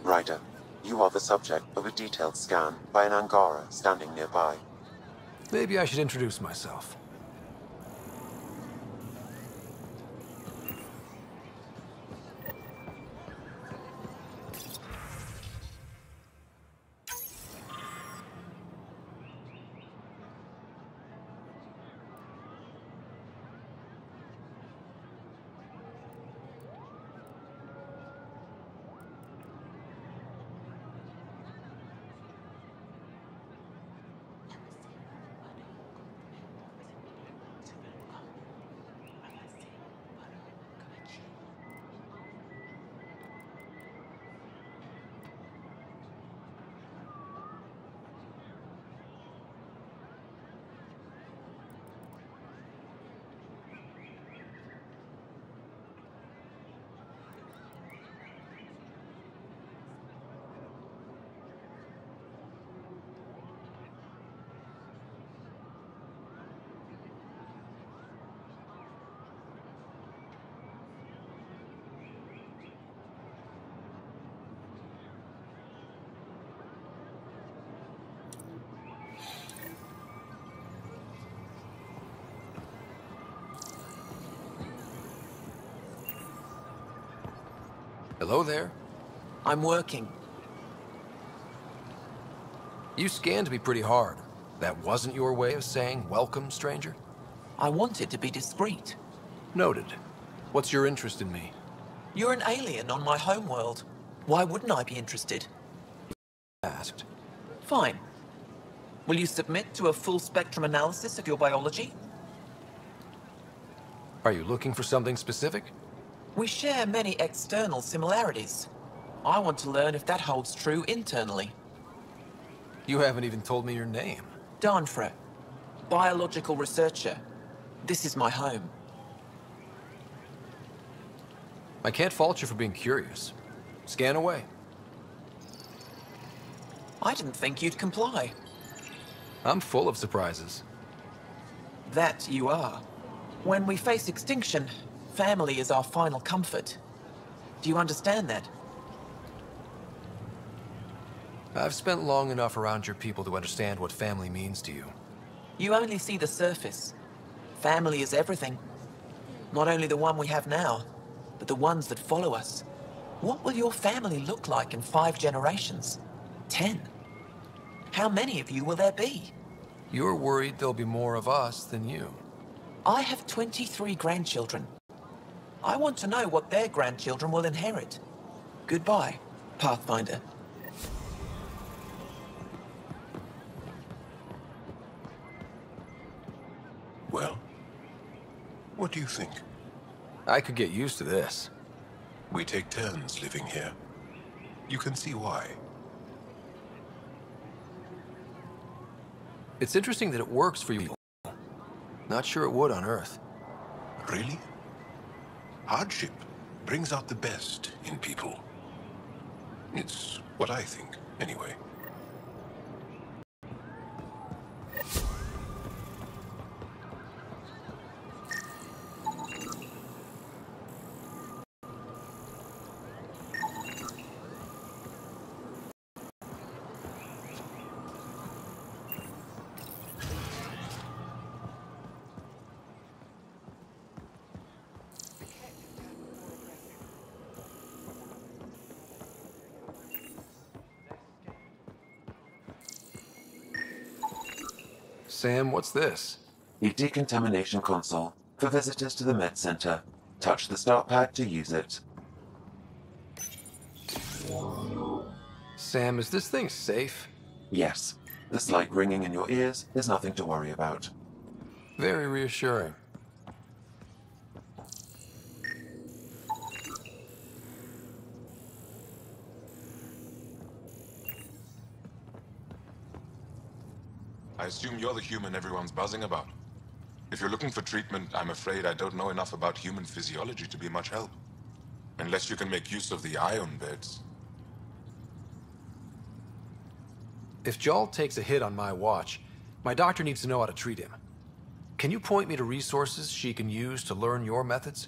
Ryder, you are the subject of a detailed scan by an Angara standing nearby. Maybe I should introduce myself. Hello there. I'm working. You scanned me pretty hard. That wasn't your way of saying welcome, stranger? I wanted to be discreet. Noted. What's your interest in me? You're an alien on my homeworld. Why wouldn't I be interested? Asked. Fine. Will you submit to a full spectrum analysis of your biology? Are you looking for something specific? We share many external similarities. I want to learn if that holds true internally. You haven't even told me your name. Danfra, biological researcher. This is my home. I can't fault you for being curious. Scan away. I didn't think you'd comply. I'm full of surprises. That you are. When we face extinction, family is our final comfort. Do you understand that? I've spent long enough around your people to understand what family means to you. You only see the surface. Family is everything. Not only the one we have now, but the ones that follow us. What will your family look like in 5 generations? 10? How many of you will there be? You're worried there'll be more of us than you. I have 23 grandchildren. I want to know what their grandchildren will inherit. Goodbye, Pathfinder. Well, what do you think? I could get used to this. We take turns living here. You can see why. It's interesting that it works for you. Not sure it would on Earth. Really? Hardship brings out the best in people. It's what I think, anyway. Sam, what's this? A decontamination console for visitors to the med center. Touch the start pad to use it. Sam, is this thing safe? Yes, the slight ringing in your ears is nothing to worry about. Very reassuring. I assume you're the human everyone's buzzing about. If you're looking for treatment, I'm afraid I don't know enough about human physiology to be much help. Unless you can make use of the ion beds. If Jarl takes a hit on my watch, my doctor needs to know how to treat him. Can you point me to resources she can use to learn your methods?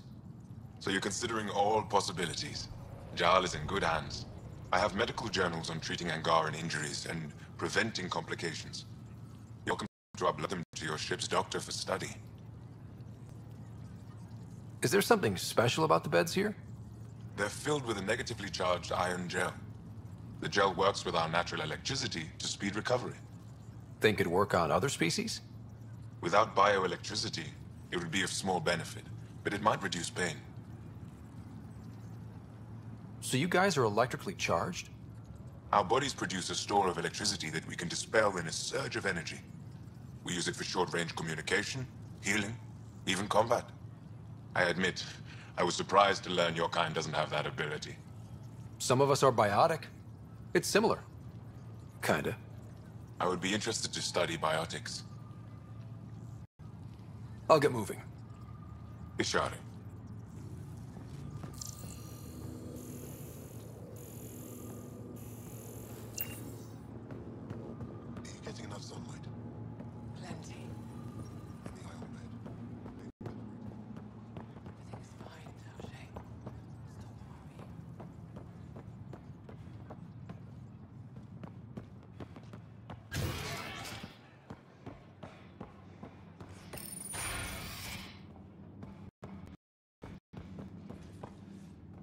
So you're considering all possibilities. Jarl is in good hands. I have medical journals on treating Angaran injuries and preventing complications. You're welcome to upload them to your ship's doctor for study. Is there something special about the beds here? They're filled with a negatively charged iron gel. The gel works with our natural electricity to speed recovery. Think it'd work on other species? Without bioelectricity, it would be of small benefit, but it might reduce pain. So you guys are electrically charged? Our bodies produce a store of electricity that we can dispel in a surge of energy. We use it for short-range communication, healing, even combat. I admit, I was surprised to learn your kind doesn't have that ability. Some of us are biotic. It's similar. Kinda. I would be interested to study biotics. I'll get moving. Ishari. Are you getting enough sunlight? Plenty. In the ion bed? Everything's fine, Taoshi. Stop worrying.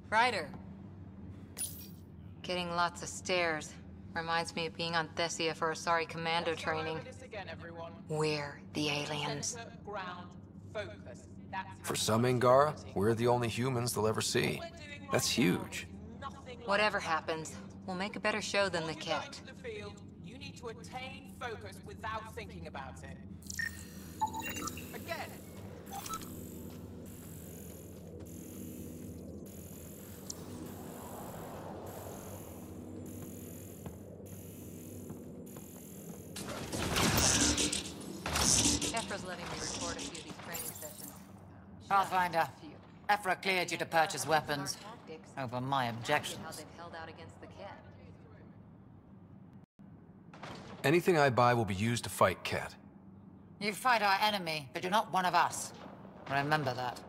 Ryder. Getting lots of stares. Reminds me of being on Thessia for Asari commando training. This again, everyone. We're the aliens. Center, ground, focus. That's For some Angara, we're the only humans they'll ever see. That's huge. Whatever happens, we'll make a better show than the Ket. the field. You need to attain focus without thinking about it. Again. Ephra's letting me record a few of these training sessions. Pathfinder, Ephra cleared you to purchase weapons. Over my How objections. they've held out against the Ket. Anything I buy will be used to fight Ket. You fight our enemy, but you're not one of us. Remember that.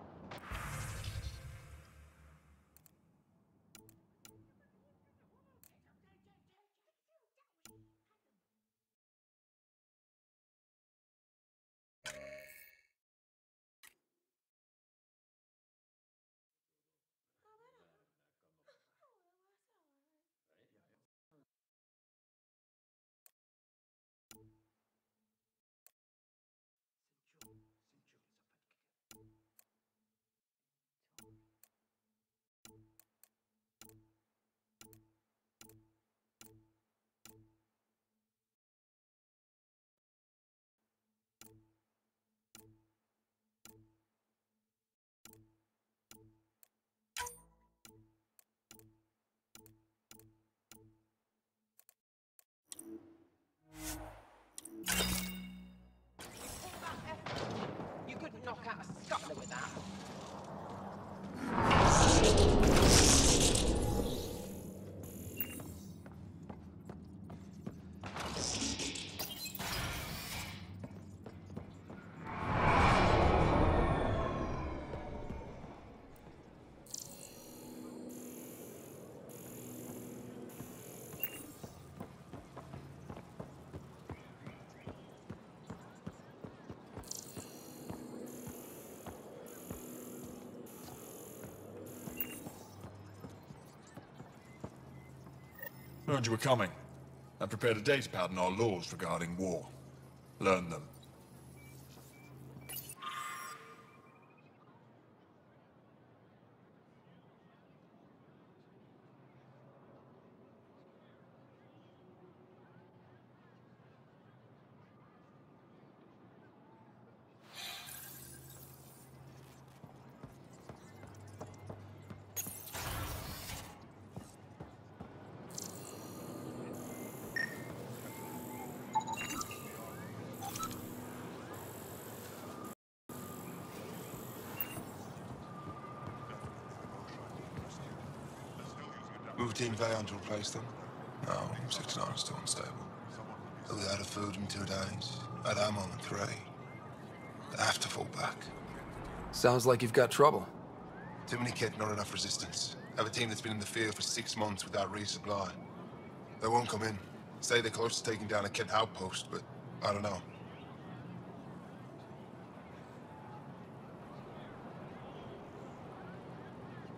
You couldn't knock out a scuttler with that. Learned you were coming. I prepared a datapad on our laws regarding war. Learn them. Moved in Vayon to replace them? No, 69 is still unstable. They'll be out of food in 2 days. At ammo in 3. They have to fall back. Sounds like you've got trouble. Too many Ket, not enough resistance. Have a team that's been in the field for 6 months without resupply. They won't come in. Say they're close to taking down a Kett outpost, but I don't know.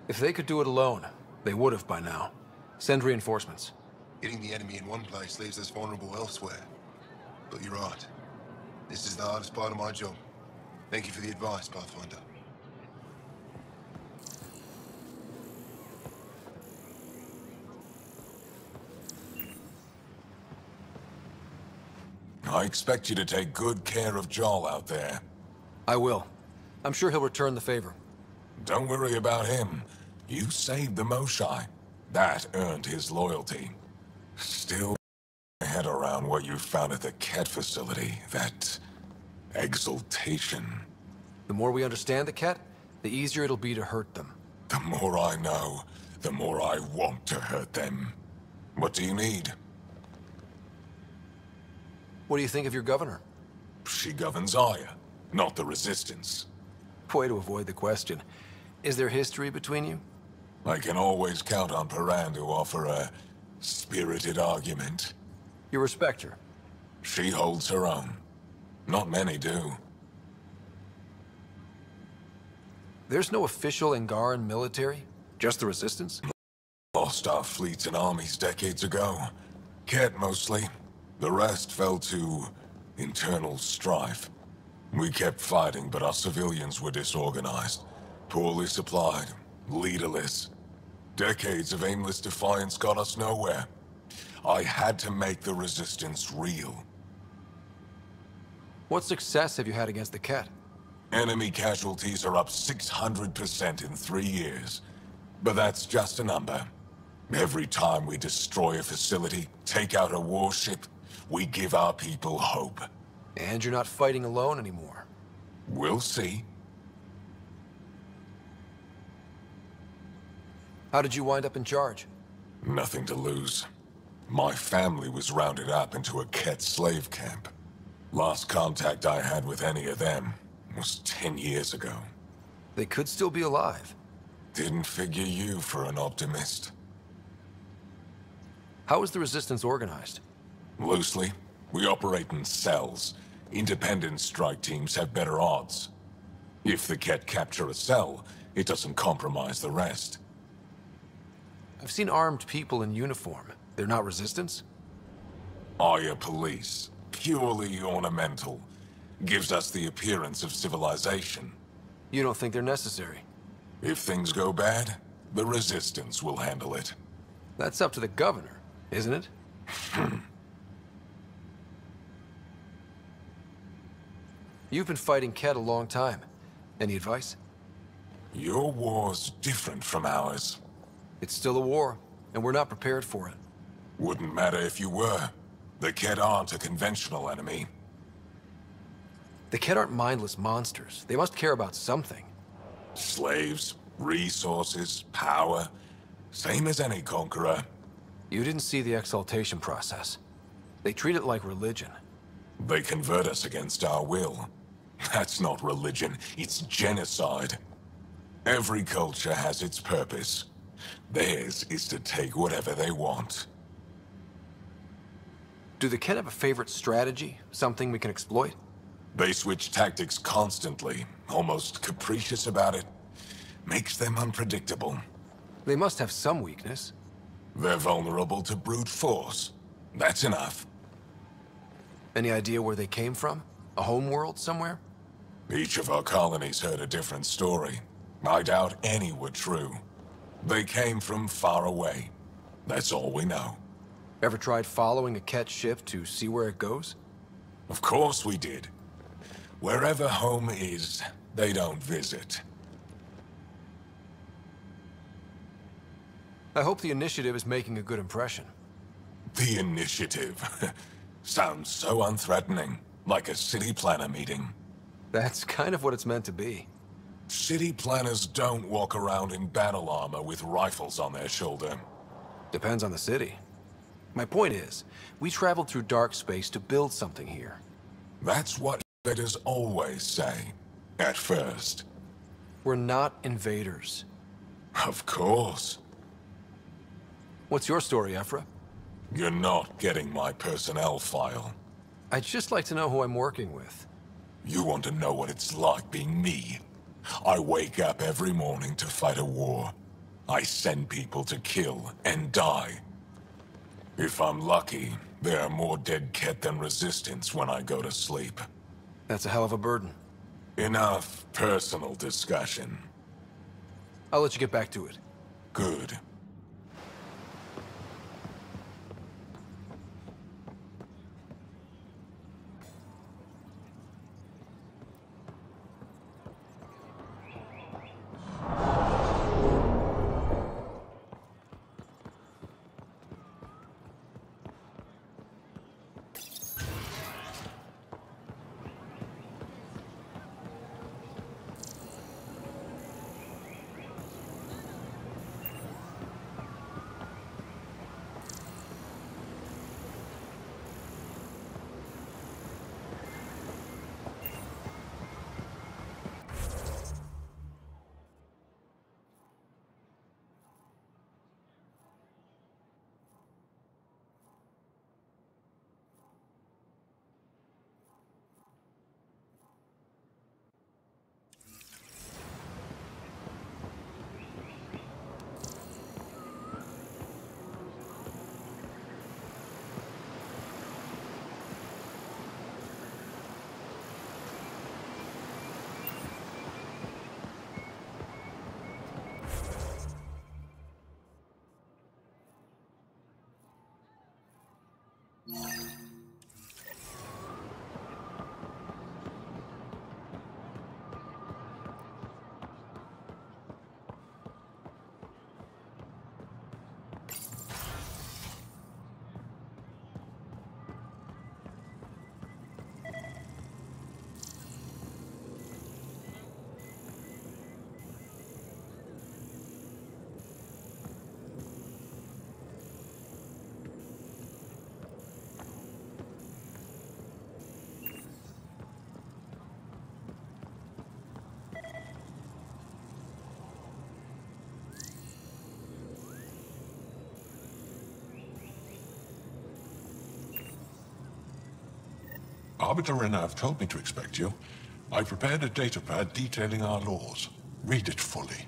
If they could do it alone, they would have by now. Send reinforcements. Hitting the enemy in one place leaves us vulnerable elsewhere. But you're right. This is the hardest part of my job. Thank you for the advice, Pathfinder. I expect you to take good care of Joel out there. I will. I'm sure he'll return the favor. Don't worry about him. You saved the Moshai. That earned his loyalty. Still, my head around what you found at the Kett facility. That exaltation. The more we understand the Kett, the easier it'll be to hurt them. The more I know, the more I want to hurt them. What do you need? What do you think of your governor? She governs Aya, not the Resistance. Way to avoid the question. Is there history between you? I can always count on Paran to offer a spirited argument. You respect her? She holds her own. Not many do. There's no official Angaran military? Just the Resistance? Lost our fleets and armies decades ago. Kett mostly. The rest fell to internal strife. We kept fighting, but our civilians were disorganized, poorly supplied, leaderless. Decades of aimless defiance got us nowhere. I had to make the Resistance real. What success have you had against the Kett? Enemy casualties are up 600% in 3 years. But that's just a number. Every time we destroy a facility, take out a warship, we give our people hope. And you're not fighting alone anymore. We'll see. How did you wind up in charge? Nothing to lose. My family was rounded up into a Kett slave camp. Last contact I had with any of them was 10 years ago. They could still be alive. Didn't figure you for an optimist. How is the Resistance organized? Loosely, we operate in cells. Independent strike teams have better odds. If the Kett capture a cell, it doesn't compromise the rest. I've seen armed people in uniform. They're not Resistance? Aya police. Purely ornamental. Gives us the appearance of civilization. You don't think they're necessary? If things go bad, the Resistance will handle it. That's up to the governor, isn't it? You've been fighting Kett a long time. Any advice? Your war's different from ours. It's still a war, and we're not prepared for it. Wouldn't matter if you were. The Kett aren't a conventional enemy. The Kett aren't mindless monsters. They must care about something. Slaves, resources, power. Same as any conqueror. You didn't see the exaltation process. They treat it like religion. They convert us against our will. That's not religion, it's genocide. Every culture has its purpose. Theirs is to take whatever they want. Do the Kett have a favorite strategy? Something we can exploit? They switch tactics constantly, almost capricious about it. Makes them unpredictable. They must have some weakness. They're vulnerable to brute force. That's enough. Any idea where they came from? A homeworld somewhere? Each of our colonies heard a different story. I doubt any were true. They came from far away. That's all we know. Ever tried following a Kett ship to see where it goes? Of course we did. Wherever home is, they don't visit. I hope the initiative is making a good impression. The initiative. Sounds so unthreatening, like a city planner meeting. That's kind of what it's meant to be. City planners don't walk around in battle armor with rifles on their shoulder. Depends on the city. My point is, we traveled through dark space to build something here. That's what invaders always say. At first. We're not invaders. Of course. What's your story, Ephra? You're not getting my personnel file. I'd just like to know who I'm working with. You want to know what it's like being me? I wake up every morning to fight a war. I send people to kill and die. If I'm lucky, there are more dead Ket than resistance when I go to sleep. That's a hell of a burden. Enough personal discussion. I'll let you get back to it. Good. Arbiter Renav told me to expect you. I prepared a datapad detailing our laws. Read it fully.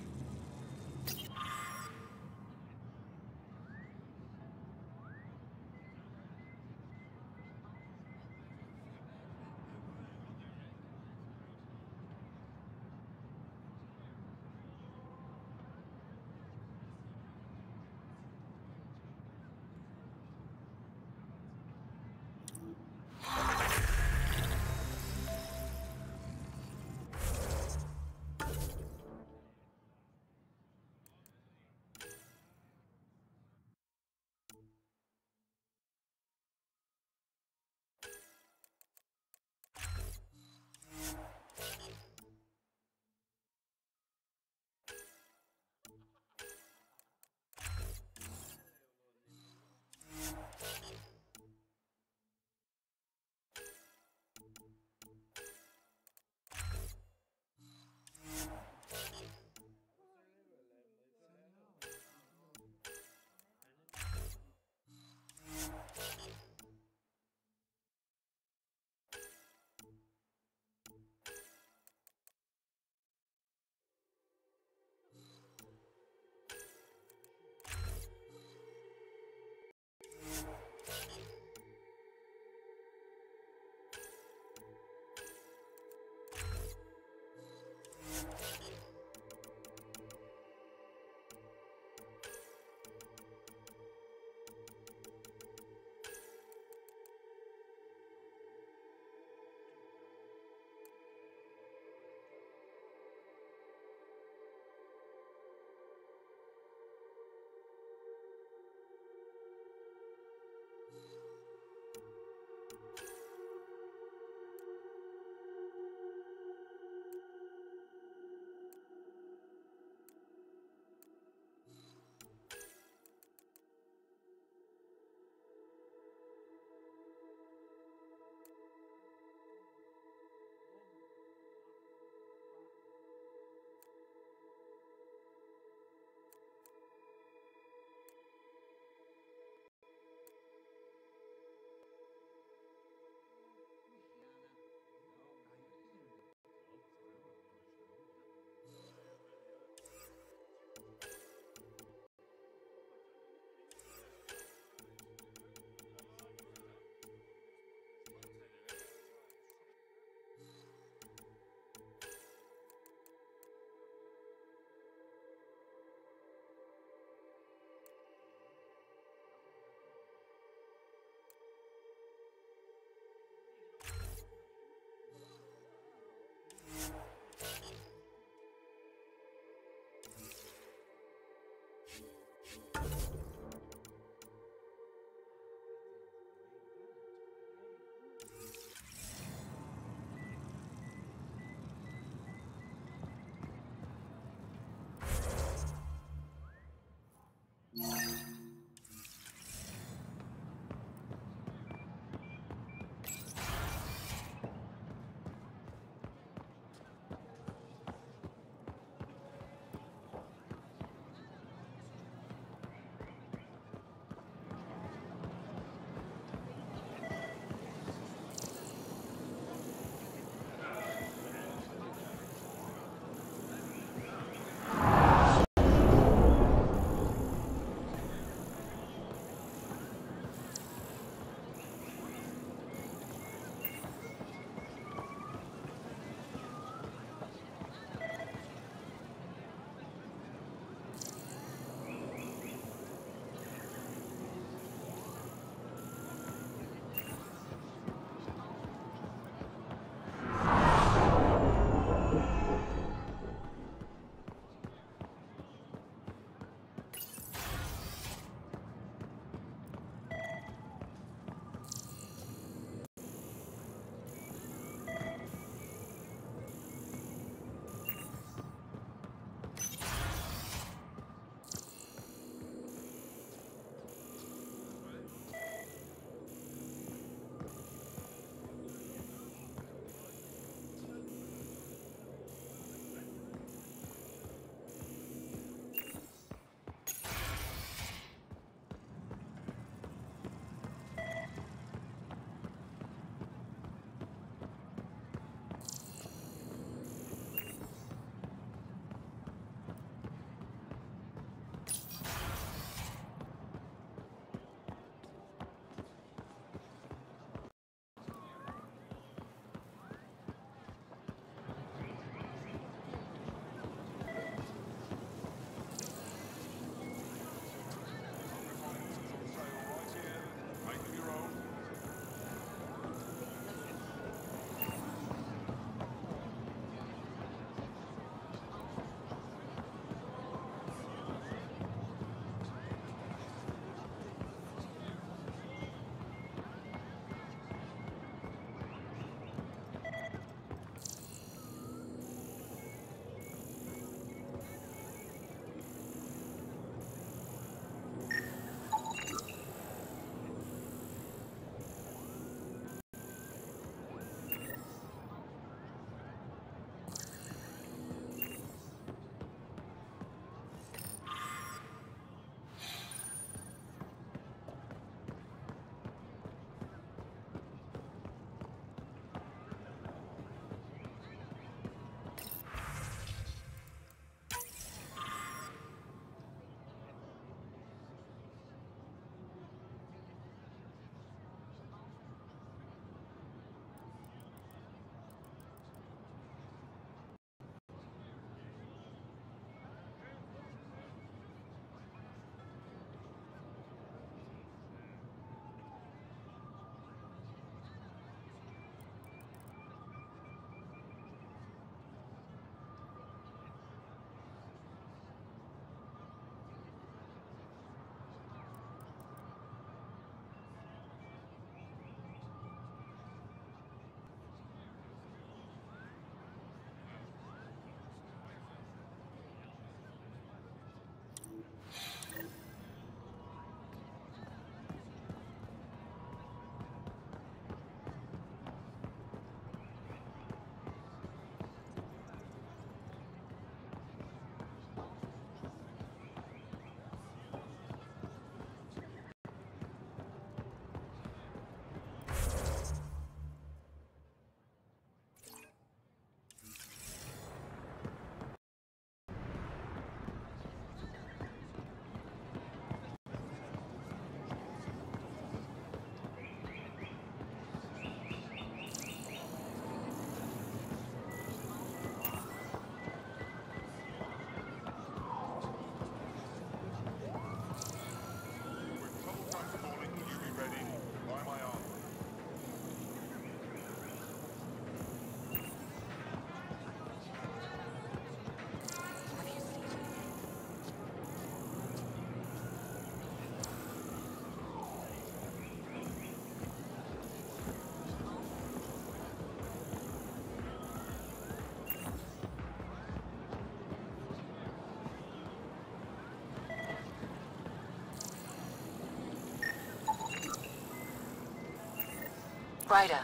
Ryder,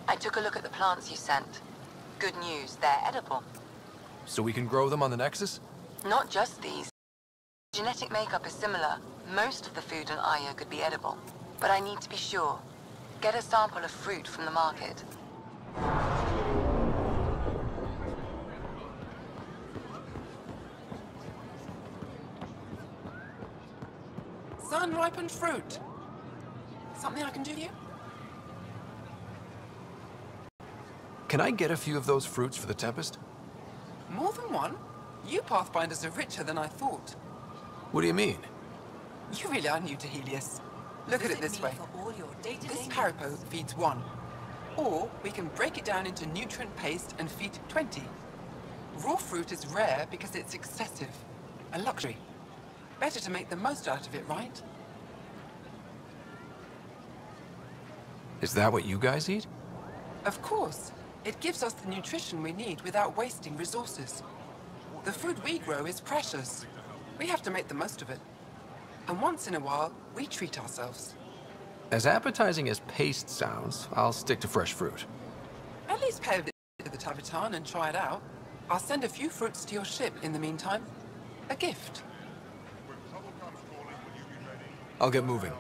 I took a look at the plants you sent. Good news, they're edible. So we can grow them on the Nexus? Not just these. Genetic makeup is similar. Most of the food in Aya could be edible. But I need to be sure. Get a sample of fruit from the market. Sun-ripened fruit. Something I can do for you? Can I get a few of those fruits for the Tempest? More than one? You Pathfinders are richer than I thought. What do you mean? You really are new to Helios. Look at it this way. This Parapo feeds 1. Or we can break it down into nutrient paste and feed 20. Raw fruit is rare because it's excessive. A luxury. Better to make the most out of it, right? Is that what you guys eat? Of course. It gives us the nutrition we need without wasting resources. The food we grow is precious. We have to make the most of it. And once in a while, we treat ourselves. As appetizing as paste sounds, I'll stick to fresh fruit. At least pay a visit to the Tavitan and try it out. I'll send a few fruits to your ship in the meantime. A gift. I'll get moving.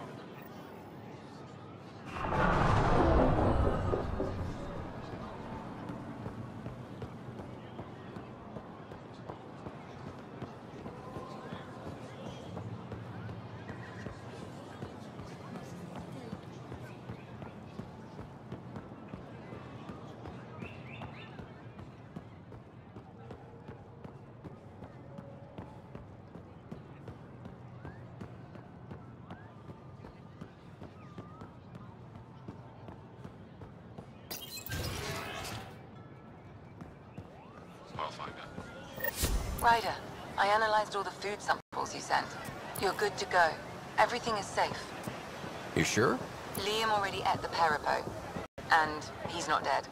Ryder, I analyzed all the food samples you sent. You're good to go. Everything is safe. You sure? Liam already ate the Parapo. And he's not dead.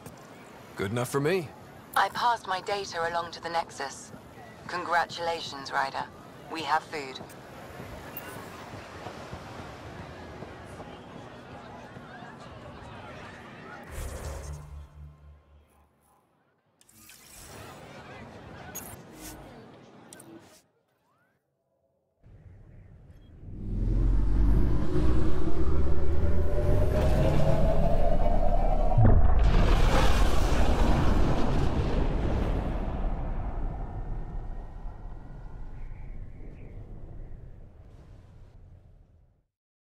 Good enough for me. I passed my data along to the Nexus. Congratulations, Ryder. We have food.